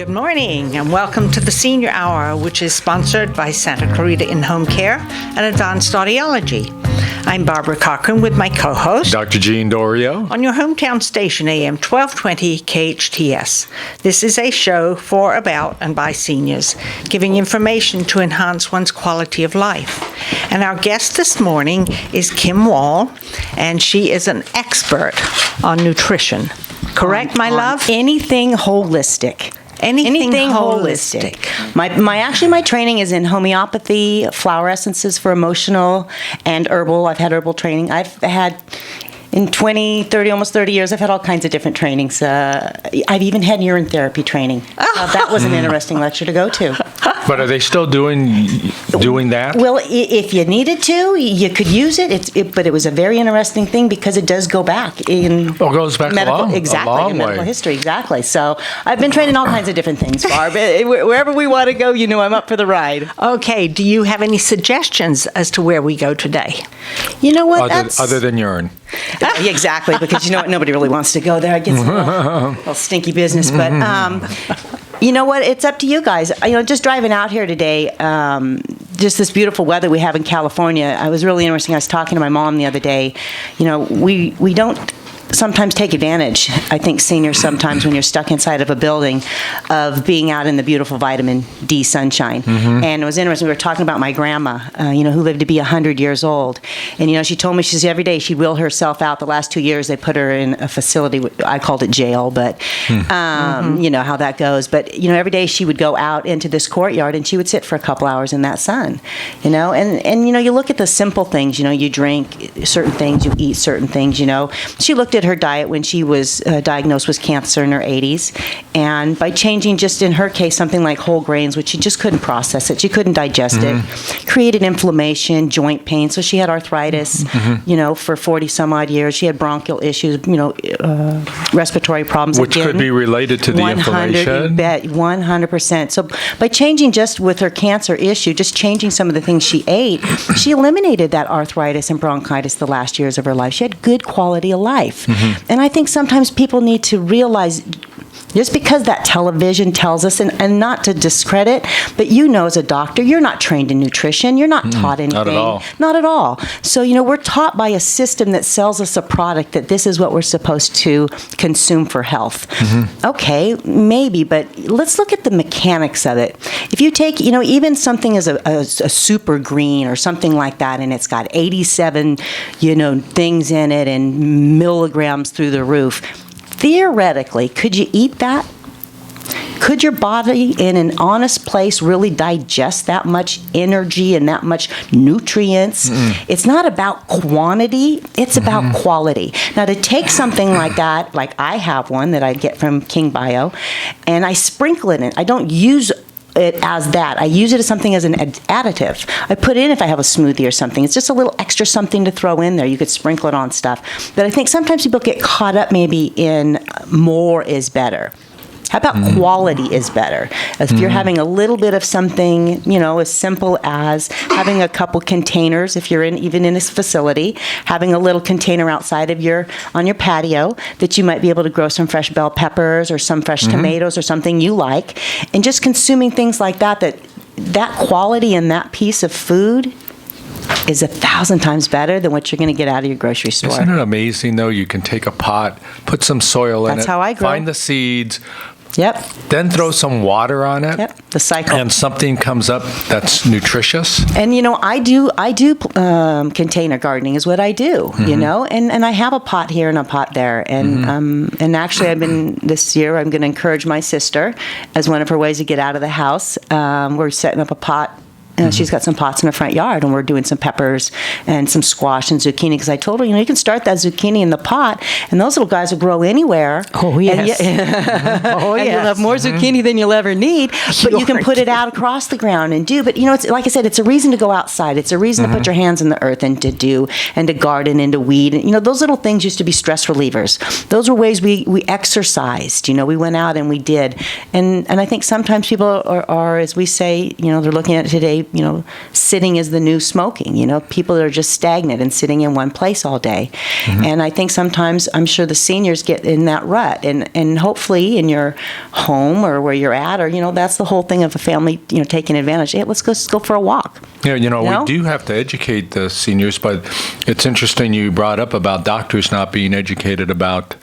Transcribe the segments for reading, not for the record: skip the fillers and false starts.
Good morning and welcome to the Senior Hour, which is sponsored by Santa Clarita In-Home Care and Advanced Audiology. I'm Barbara Cochran with my co-host, Dr. Jean Dorio, on your hometown station, AM 1220 KHTS. This is a show for, about, and by seniors, giving information to enhance one's quality of life. And our guest this morning is Kim Wall, and she is an expert on nutrition. Correct, my love? Anything holistic. Anything holistic. My training is in homeopathy, flower essences for emotional, and herbal. I've had herbal training. I've had, in 20, 30, almost 30 years, I've had all kinds of different trainings. I've even had urine therapy training. That was an interesting lecture to go to. but are they still doing that? Well, if you needed to, you could use it. But it was a very interesting thing because it does go back in it goes back medical, a long in medical way. history, exactly. So I've been trained in all kinds of different things, Barb. Wherever we want to go, I'm up for the ride. Okay, do you have any suggestions as to where we go today? You know what? Other than urine. Exactly, because you know what? Nobody really wants to go there. It gets a little stinky business. But you know what? It's up to you guys. Just driving out here today, just this beautiful weather we have in California, I was really interesting. I was talking to my mom the other day. We don't sometimes take advantage, I think seniors sometimes when you're stuck inside of a building, of being out in the beautiful vitamin D sunshine. Mm-hmm. And it was interesting, we were talking about my grandma, who lived to be 100 years old. And, she told me, she says every day she'd wheel herself out. The last 2 years they put her in a facility, I called it jail, but you know how that goes. But, every day she would go out into this courtyard and she would sit for a couple hours in that sun, And you look at the simple things, you drink certain things, you eat certain things, She looked at her diet when she was diagnosed with cancer in her 80s, and by changing, just in her case, something like whole grains, which she just couldn't process it, she couldn't digest it, created inflammation, joint pain, so she had arthritis, for 40 some odd years. She had bronchial issues, respiratory problems. Which could be related to the inflammation. 100%. So by changing, just with her cancer issue, just changing some of the things she ate, she eliminated that arthritis and bronchitis the last years of her life. She had good quality of life. And I think sometimes people need to realize, just because that television tells us, and not to discredit, but as a doctor, you're not trained in nutrition. You're not taught anything. Not at all. Not at all. So, we're taught by a system that sells us a product that this is what we're supposed to consume for health. Okay, maybe, but let's look at the mechanics of it. If you take, even something as a super green or something like that, and it's got 87, things in it and milligrams through the roof, theoretically, could you eat that? Could your body, in an honest place, really digest that much energy and that much nutrients? It's not about quantity, it's about quality. Now, to take something like that, like I have one that I get from King Bio, and I sprinkle it in. I don't use it as that. I use it as something as an additive. I put in, if I have a smoothie or something, it's just a little extra something to throw in there. You could sprinkle it on stuff. But I think sometimes people get caught up maybe in more is better. How about quality is better? If you're having a little bit of something, as simple as having a couple containers, if you're even in this facility, having a little container outside of on your patio that you might be able to grow some fresh bell peppers or some fresh tomatoes or something you like, and just consuming things like that quality and that piece of food is 1,000 times better than what you're going to get out of your grocery store. Isn't it amazing, though? You can take a pot, put some soil in it. That's how I grow. Find the seeds. Yep. Then throw some water on it. Yep. The cycle. And something comes up that's nutritious. And I do container gardening is what I do. And I have a pot here and a pot there. And actually, this year I'm going to encourage my sister as one of her ways to get out of the house. We're setting up a pot. She's got some pots in her front yard, and we're doing some peppers and some squash and zucchini, because I told her, you can start that zucchini in the pot, and those little guys will grow anywhere. Oh, yes. And you'll have more zucchini than you'll ever need, but you can put it out across the ground and do. But, it's like I said, it's a reason to go outside. It's a reason to put your hands in the earth and to do, and to garden and to weed. And, those little things used to be stress relievers. Those were ways we exercised. We went out and we did. And I think sometimes people are, as we say, they're looking at it today, sitting is the new smoking. People that are just stagnant and sitting in one place all day. And I think sometimes, I'm sure the seniors get in that rut. And hopefully in your home or where you're at, or, that's the whole thing of a family, taking advantage. Hey, let's go for a walk. Yeah, we do have to educate the seniors, but it's interesting you brought up about doctors not being educated about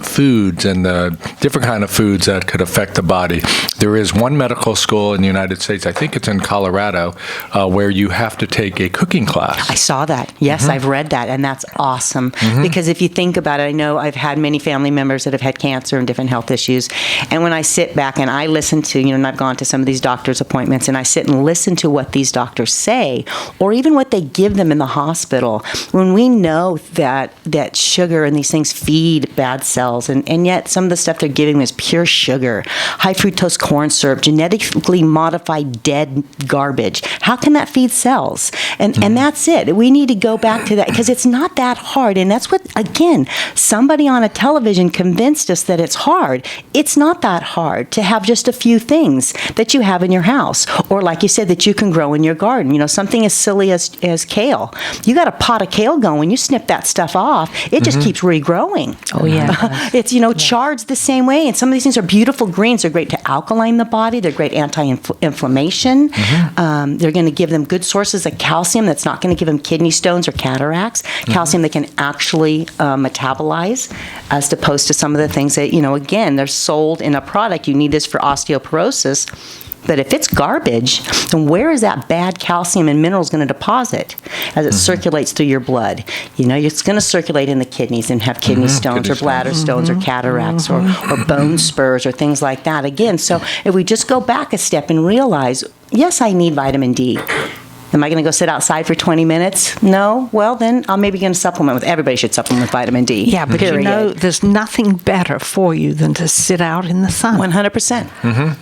foods and the different kind of foods that could affect the body. There is one medical school in the United States, I think it's in Colorado, where you have to take a cooking class. I saw that. Yes, I've read that, and that's awesome. Because if you think about it, I know I've had many family members that have had cancer and different health issues, and when I sit back and I listen to, and I've gone to some of these doctors' appointments, and I sit and listen to what these doctors say, or even what they give them in the hospital, when we know that sugar and these things feed bad cells, and yet some of the stuff they're giving them is pure sugar, high fructose corn syrup, genetically modified dead garbage. How can that feed cells? And that's it. We need to go back to that, because it's not that hard. And that's what, again, somebody on a television convinced us that it's hard. It's not that hard to have just a few things that you have in your house, or like you said, that you can grow in your garden. Something as silly as kale. You got a pot of kale going, you snip that stuff off, it just keeps regrowing. Oh, yeah. It's, charged the same way. And some of these things are beautiful greens. They're great to alkaline the body. They're great anti-inflammation. They're going to give them good sources of calcium. That's not going to give them kidney stones or cataracts. Calcium they can actually metabolize, as opposed to some of the things that, again, they're sold in a product. You need this for osteoporosis. But if it's garbage, then where is that bad calcium and minerals going to deposit as it circulates through your blood? It's going to circulate in the kidneys and have kidney stones or bladder stones or cataracts or bone spurs or things like that. Again, so if we just go back a step and realize, yes, I need vitamin D. Am I going to go sit outside for 20 minutes? No? Well, then I'm maybe going to supplement with, everybody should supplement with vitamin D. Yeah, but period. there's nothing better for you than to sit out in the sun. 100%.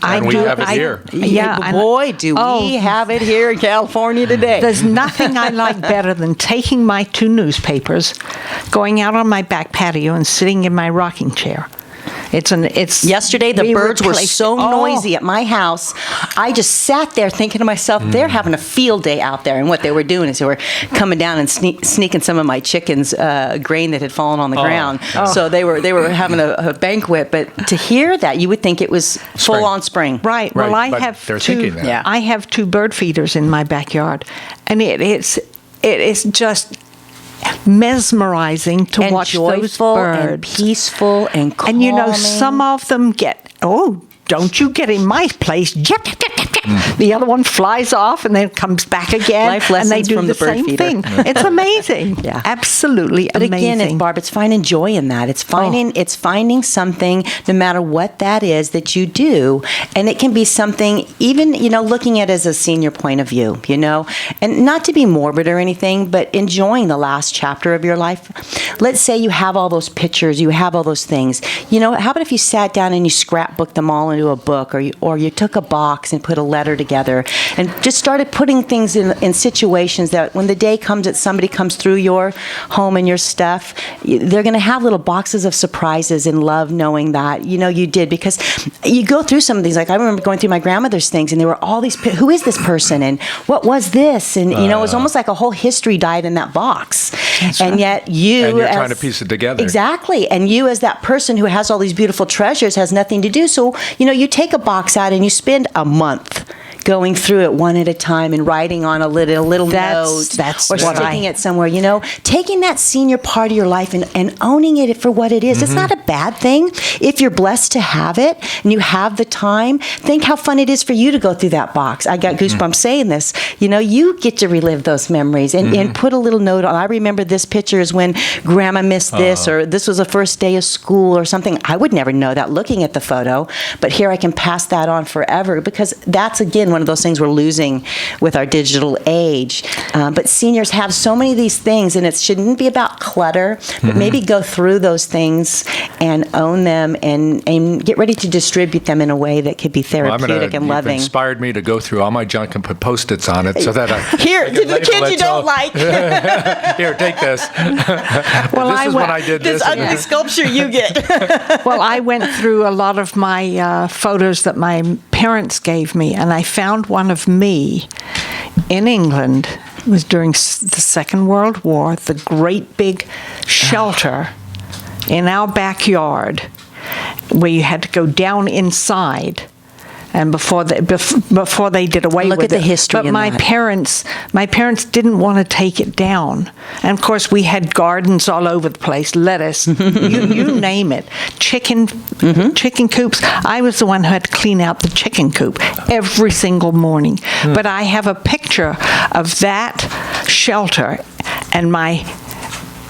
And we have it here. Yeah, boy, do we have it here in California today. There's nothing I like better than taking my 2 newspapers, going out on my back patio and sitting in my rocking chair. Yesterday, the birds were so noisy at my house. I just sat there thinking to myself, they're having a field day out there. And what they were doing is they were coming down and sneaking some of my chickens' grain that had fallen on the ground. So they were having a banquet. But to hear that, you would think it was full on spring. Right. Well, I have I have 2 bird feeders in my backyard, and it is just mesmerizing to watch those birds. And peaceful and calming. And some of them get, don't you get in my place. The other one flies off and then comes back again. Life lessons and they do from the bird same feeder. thing. It's amazing. Yeah. Absolutely but amazing. But again, Barb, it's finding joy in that. It's finding something, no matter what that is, that you do. And it can be something, even, looking at it as a senior point of view, and not to be morbid or anything, but enjoying the last chapter of your life. Let's say you have all those pictures, you have all those things. How about if you sat down and you scrapbooked them all into a book, or you took a box and put a letter together and just started putting things in situations that when the day comes that somebody comes through your home and your stuff, they're going to have little boxes of surprises and love, knowing that, you did. Because you go through some of these, like I remember going through my grandmother's things, and there were all these, who is this person and what was this? And, it was almost like a whole history died in that box. And right. Yet you... And you're trying to piece it together. Exactly. And you, as that person who has all these beautiful treasures, has nothing to do. So, you take a box out and you spend a month going through it one at a time and writing on a little note, or sticking it somewhere, taking that senior part of your life and owning it for what it is. It's not a bad thing. If you're blessed to have it and you have the time, think how fun it is for you to go through that box. I got goosebumps saying this. You get to relive those memories and put a little note on. I remember this picture is when Grandma missed this, or this was the first day of school or something. I would never know that looking at the photo, but here I can pass that on forever, because that's, again, one of those things we're losing with our digital age. But seniors have so many of these things, and it shouldn't be about clutter, but maybe go through those things and own them and get ready to distribute them in a way that could be therapeutic and loving. You've inspired me to go through all my junk and put Post-its on it so that Here, the kids you don't like. Here, take this. Well, this is what I did. This ugly sculpture you get. Well, I went through a lot of my photos that my parents gave me, and I found one of me in England. It was during the Second World War, the great big shelter in our backyard where you had to go down inside. And before they did away with it. Look at the history But in my that. parents didn't want to take it down. And of course, we had gardens all over the place, lettuce, you name it, chicken coops. I was the one who had to clean out the chicken coop every single morning. But I have a picture of that shelter and my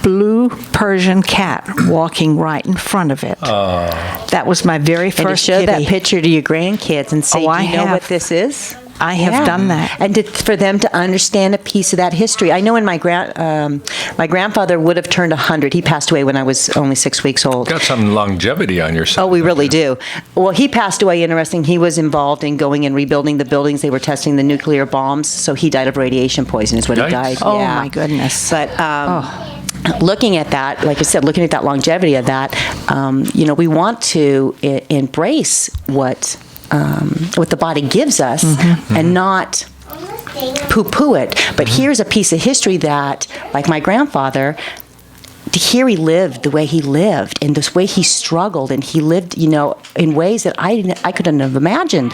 blue Persian cat walking right in front of it. That was my very first And to show kitty. that picture to your grandkids and say, Oh, I do you know what have. this is? I have done that. And for them to understand a piece of that history. I know when my grandfather would have turned 100. He passed away when I was only 6 weeks old. Got some longevity on your side. Oh, we really do. Well, he passed away, interesting. He was involved in going and rebuilding the buildings. They were testing the nuclear bombs, so he died of radiation poison is when he Yikes. died. Oh, Yeah. my goodness. But looking at that, like I said, looking at that longevity of that, we want to embrace what the body gives us and not poo-poo it. But here's a piece of history that, like my grandfather, to hear he lived the way he lived and this way he struggled, and he lived, in ways that I couldn't have imagined.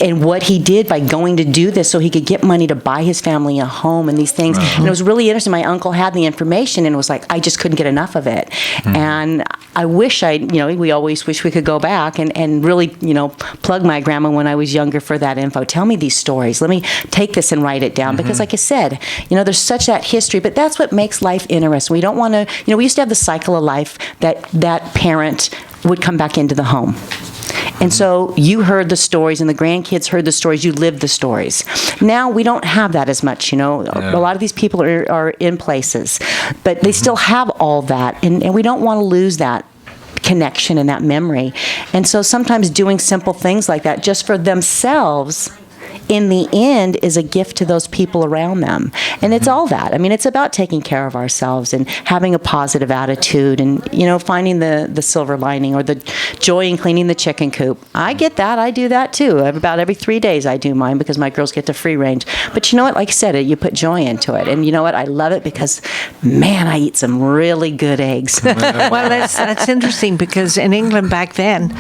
And what he did by going to do this so he could get money to buy his family a home and these things. And it was really interesting. My uncle had the information and was like, I just couldn't get enough of it. And I wish we always wish we could go back and really, plug my grandma when I was younger for that info. Tell me these stories. Let me take this and write it down. Because like I said, there's such that history, but that's what makes life interesting. We don't want to, we used to have the cycle of life that parent would come back into the home. And so you heard the stories and the grandkids heard the stories, you lived the stories. Now we don't have that as much, A lot of these people are in places, but they still have all that, and we don't want to lose that connection and that memory. And so sometimes doing simple things like that just for themselves, in the end, is a gift to those people around them. And it's all that. I mean, it's about taking care of ourselves and having a positive attitude and, finding the silver lining or the joy in cleaning the chicken coop. I get that. I do that too. About every 3 days I do mine because my girls get to free range. But you know what? Like I said, you put joy into it. And you know what? I love it because, man, I eat some really good eggs. Well, that's interesting because in England back then,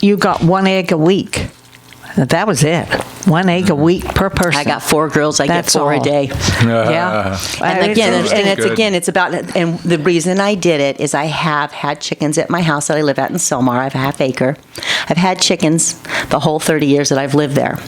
you got 1 egg a week. That was it. 1 egg a week per person. I got 4 girls. I That's get 4 all. a day. Yeah. And Good. it's about, and the reason I did it is I have had chickens at my house that I live at in Sylmar. I have a half acre. I've had chickens the whole 30 years that I've lived there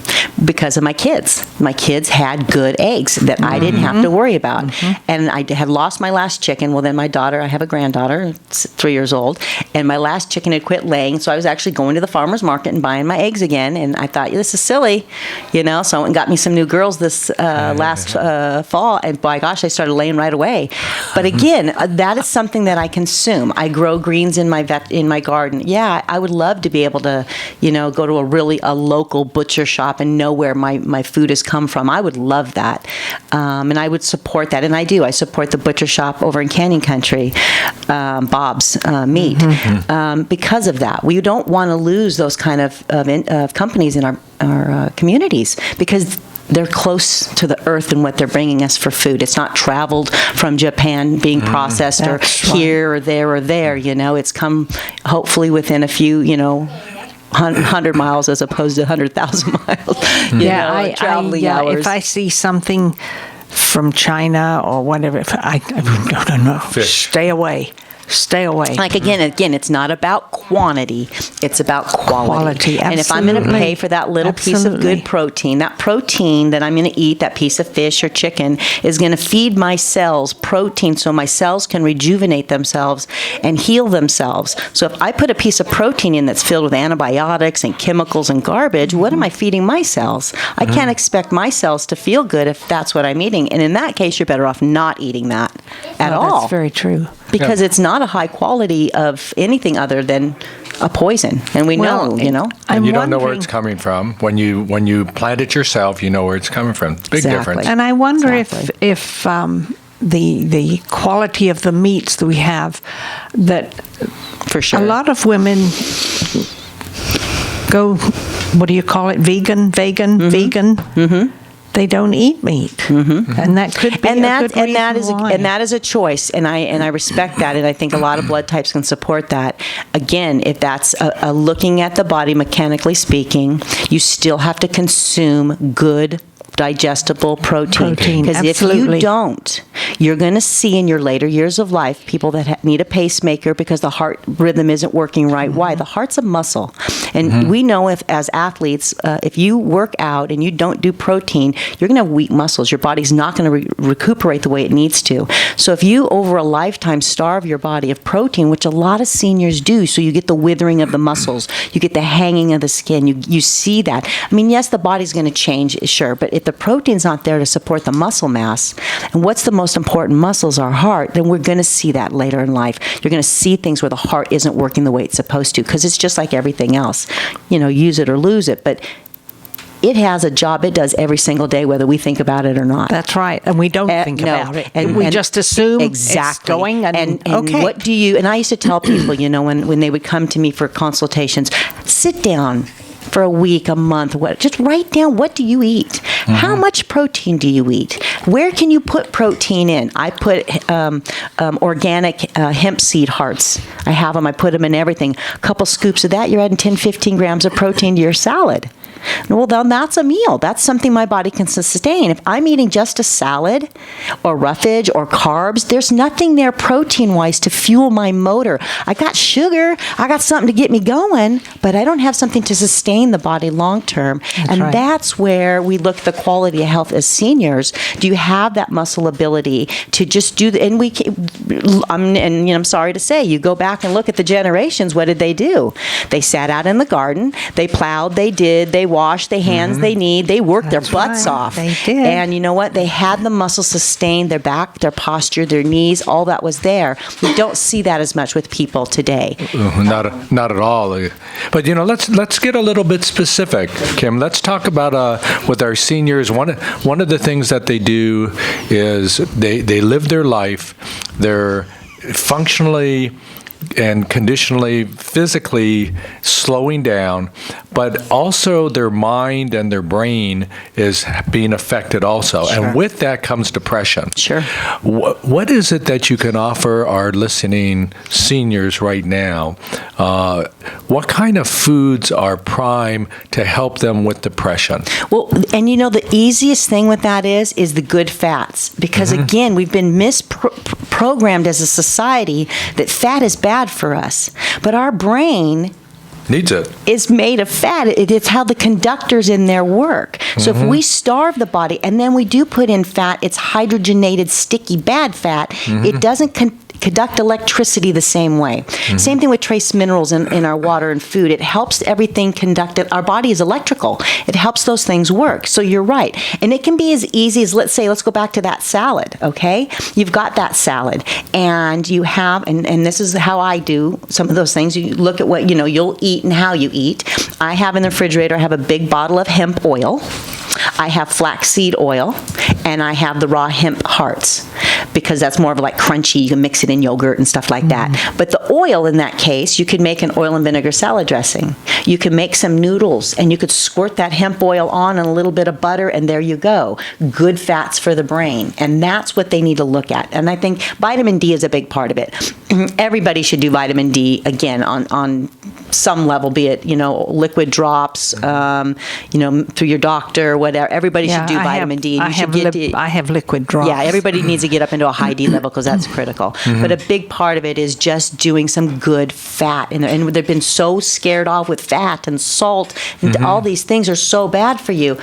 because of my kids. My kids had good eggs that I didn't have to worry about. And I had lost my last chicken. Well, then my daughter, I have a granddaughter, 3 years old, and my last chicken had quit laying, so I was actually going to the farmer's market and buying my eggs again, and I thought, this is silly, so I went and got me some new girls this last fall, and by gosh, they started laying right away. But again, that is something that I consume. I grow greens in my garden. Yeah, I would love to be able to, go to a local butcher shop and know where my food has come from. I would love that, and I would support that, and I do. I support the butcher shop over in Canyon Country, Bob's Meat, because of that. We don't want to lose those kind of companies in our communities because they're close to the earth and what they're bringing us for food. It's not traveled from Japan being processed or here or there. It's come hopefully within a few, 100 miles as opposed to 100,000 miles. Traveling hours. If I see something from China or whatever, I don't know. Fish. Stay away. Like again, it's not about quantity; it's about quality. And if I'm going to pay for that little piece of good protein, that protein that I'm going to eat, that piece of fish or chicken, is going to feed my cells protein, so my cells can rejuvenate themselves and heal themselves. So if I put a piece of protein in that's filled with antibiotics and chemicals and garbage, what am I feeding my cells? I can't expect my cells to feel good if that's what I'm eating. And in that case, you're better off not eating that at all. That's very true. Because it's not a high quality of anything other than a poison, and we know. And you don't know where it's coming from. When you plant it yourself, you know where it's coming from. Big difference. And I wonder if the quality of the meats that we have, that for sure, a lot of women go what do you call it? Vegan. Mm-hmm. They don't eat meat, and that could be a good reason why. And that is a choice, and I respect that, and I think a lot of blood types can support that. Again, if that's a looking at the body mechanically speaking, you still have to consume good digestible protein. Because if you don't, you're going to see in your later years of life people that need a pacemaker because the heart rhythm isn't working right. Why? The heart's a muscle. And we know if, as athletes, if you work out and you don't do protein, you're going to have weak muscles. Your body's not going to recuperate the way it needs to. So if you, over a lifetime, starve your body of protein, which a lot of seniors do, so you get the withering of the muscles, you get the hanging of the skin, you see that. I mean, yes, the body's going to change, sure, but if the protein's not there to support the muscle mass, and what's the most important muscles, our heart, then we're going to see that later in life. You're going to see things where the heart isn't working the way it's supposed to, because it's just like everything else. Use it or lose it, but it has a job it does every single day, whether we think about it or not. That's right, and we don't think about it. And we just assume it's going. And okay. What do you? And I used to tell people, when they would come to me for consultations, sit down for a week, a month, just write down, what do you eat? How much protein do you eat? Where can you put protein in? I put organic hemp seed hearts. I have them. I put them in everything. A couple scoops of that, you're adding 10, 15 grams of protein to your salad. Well, then that's a meal. That's something my body can sustain. If I'm eating just a salad or roughage or carbs, there's nothing there protein-wise to fuel my motor. I got sugar. I got something to get me going, but I don't have something to sustain the body long-term. That's where we look at the quality of health as seniors. Do you have that muscle ability to just do the, I'm sorry to say, you go back and look at the generations, what did they do? They sat out in the garden, they plowed, they washed, they hands, they need, they worked their butts off. They did. And you know what? They had the muscle sustained, their back, their posture, their knees, all that was there. We don't see that as much with people today. Not at all. But let's get a little bit specific, Kim. Let's talk about with our seniors. One of the things that they do is they live their life. They're functionally and conditionally, physically slowing down, but also their mind and their brain is being affected also. Sure. And with that comes depression. Sure. What is it that you can offer our listening seniors right now? What kind of foods are prime to help them with depression? Well, and the easiest thing with that is the good fats. Because again, we've been misprogrammed as a society that fat is bad for us. But our brain needs it. Is made of fat. It's how the conductors in there work. So if we starve the body and then we do put in fat, it's hydrogenated, sticky, bad fat. It doesn't conduct electricity the same way. Same thing with trace minerals in our water and food. It helps everything conduct it. Our body is electrical. It helps those things work. So you're right. And it can be as easy as, let's go back to that salad, okay? You've got that salad and you have, and this is how I do some of those things. You look at what, you'll eat and how you eat. I have in the refrigerator, I have a big bottle of hemp oil. I have flaxseed oil, and I have the raw hemp hearts, because that's more of like crunchy. You can mix it in yogurt and stuff like that. But the oil in that case, you could make an oil and vinegar salad dressing. You can make some noodles, and you could squirt that hemp oil on and a little bit of butter, and there you go. Good fats for the brain, and that's what they need to look at. And I think vitamin D is a big part of it. Everybody should do vitamin D, again, on some level, be it, liquid drops, through your doctor, whatever. Everybody should do vitamin D. I have liquid drops. Yeah, everybody needs to get up into a high D level because that's critical. But a big part of it is just doing some good fat in there. And they've been so scared off with fat and salt, and all these things are so bad for you.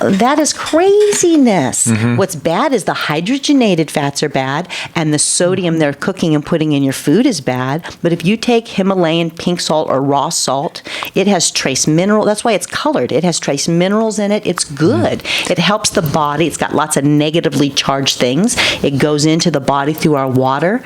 That is craziness. What's bad is the hydrogenated fats are bad, and the sodium they're cooking and putting in your food is bad. But if you take Himalayan pink salt or raw salt, it has trace mineral. That's why it's colored. It has trace minerals in it. It's good. It helps the body. It's got lots of negatively charged things. It goes into the body through our water,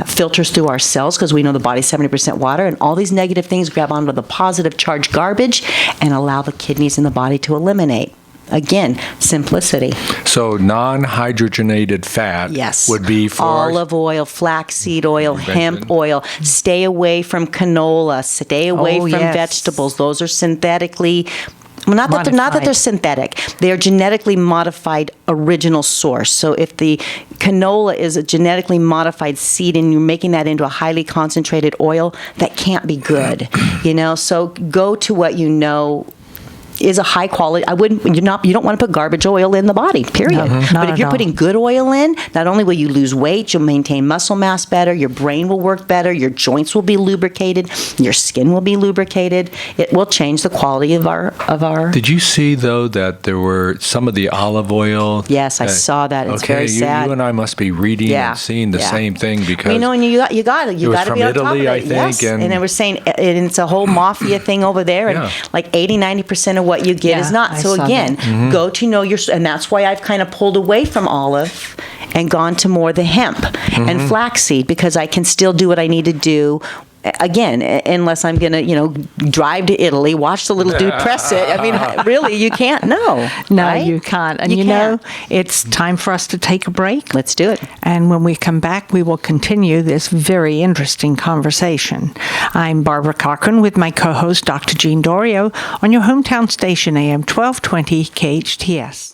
filters through our cells, because we know the body's 70% water, and all these negative things grab onto the positive charged garbage and allow the kidneys in the body to eliminate. Again, simplicity. So non-hydrogenated fat Yes. would be for olive oil, flaxseed oil, hemp oil. Stay away from canola. Stay away Oh, from yes. vegetables. Those are synthetically. Well, not that Modified. they're synthetic. They are genetically modified original source. So if the canola is a genetically modified seed and you're making that into a highly concentrated oil, that can't be good. So go to what you know is a high quality. You don't want to put garbage oil in the body, period. No, not But if at you're all. putting good oil in, not only will you lose weight, you'll maintain muscle mass better, your brain will work better, your joints will be lubricated, your skin will be lubricated. It will change the quality of our Did you see, though, that there were some of the olive oil? Yes, I saw that. It's very sad. You and I must be reading Yeah, and seeing the yeah. same thing because And you got to was be on top from of it. Italy, I think, Yes. and- And they were saying it's a whole mafia thing over there, and Yeah. like 80-90% of what you get is Yeah, not. I So saw again, Mm-hmm. go to know your, and that's why I've kind of pulled away from olive and gone to more the hemp Mm-hmm. and flaxseed, because I can still do what I need to do. Again, unless I'm going to, drive to Italy, watch the little dude press it. I mean, really, you can't know. No, right? you can't. And You can't. it's time for us to take a break. Let's do it. And when we come back, we will continue this very interesting conversation. I'm Barbara Cochran with my co-host, Dr. Jean Dorio, on your hometown station, AM 1220 KHTS.